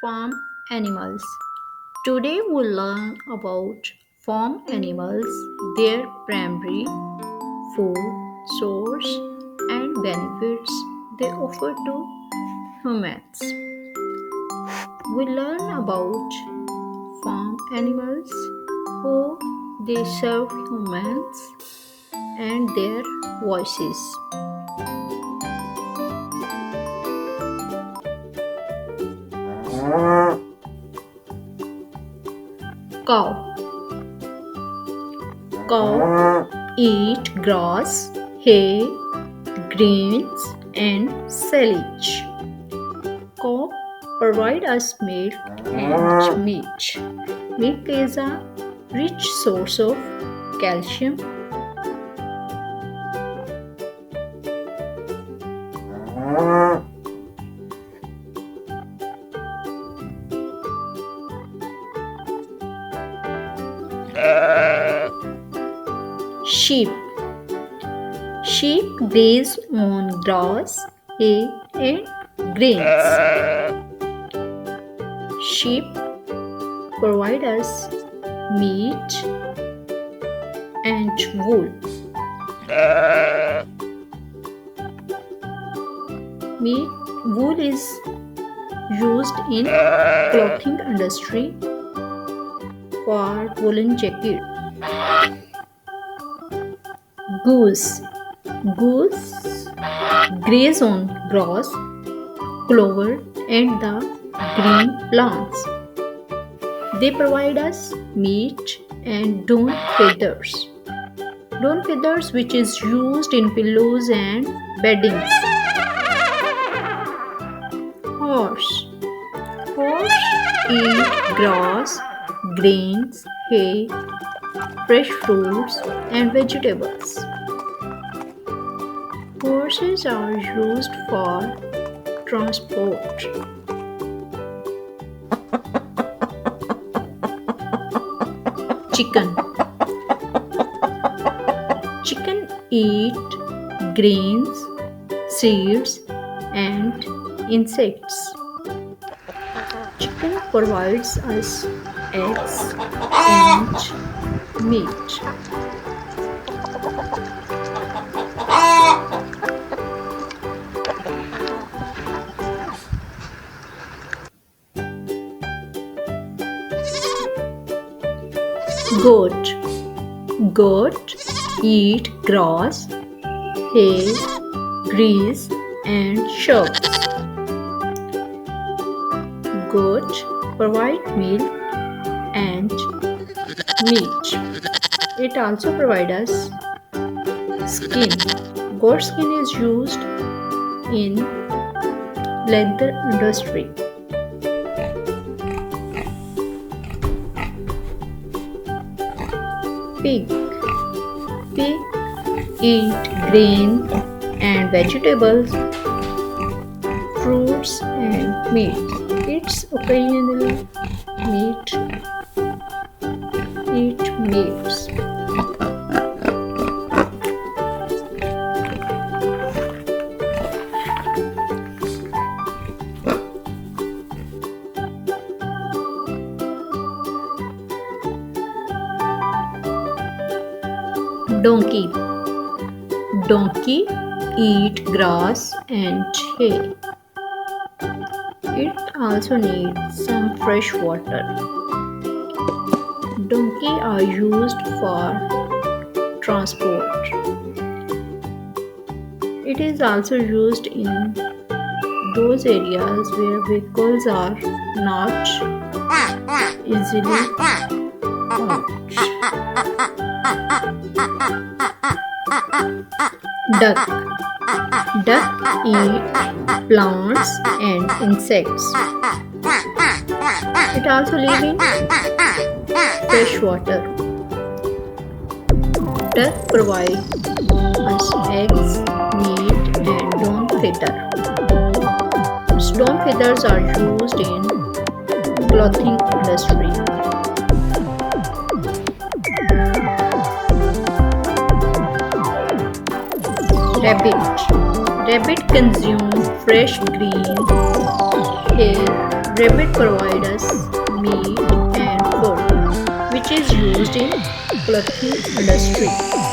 Farm animals. Today we'll learn about farm animals, their primary food source, and benefits they offer to humans. We learn about farm animals, how they serve humans, and their voices. Cow. Cow eat grass, hay, grains, and silage. Cow provide us milk and meat. Milk is a rich source of calcium. Sheep. Sheep graze on grass, hay, and grains. Sheep provide us meat and wool. Meat wool is used in clothing industry for woolen jacket. Goose. Goose graze on grass, clover, and the green plants. They provide us meat and down feathers. Down feathers which is used in pillows and beddings. Horse. Horse eat grass, grains, hay, fresh fruits, and vegetables. Horses are used for transport. Chicken. Chicken eat grains, seeds, and insects. Chicken provides us eggs and meat. Goat. Goat eat grass, hay, grease, and shrubs. Goat provide milk and meat. It also provides us skin. Goat skin is used in leather industry. Pig. Pig eat grain and vegetables, fruits, and meat. It's occasionally eat meats. Donkey. Donkey eat grass and hay. It also needs some fresh water. Donkey are used for transport. It is also used in those areas where vehicles are not easily found. Duck. Duck eat plants and insects. It also lives in fresh water. Duck provide us eggs, meat, and down feather. Down feathers are used in clothing industry. Rabbit. Rabbit consume fresh green, hay, Rabbit provide us meat and fur, which is used in clothing industry.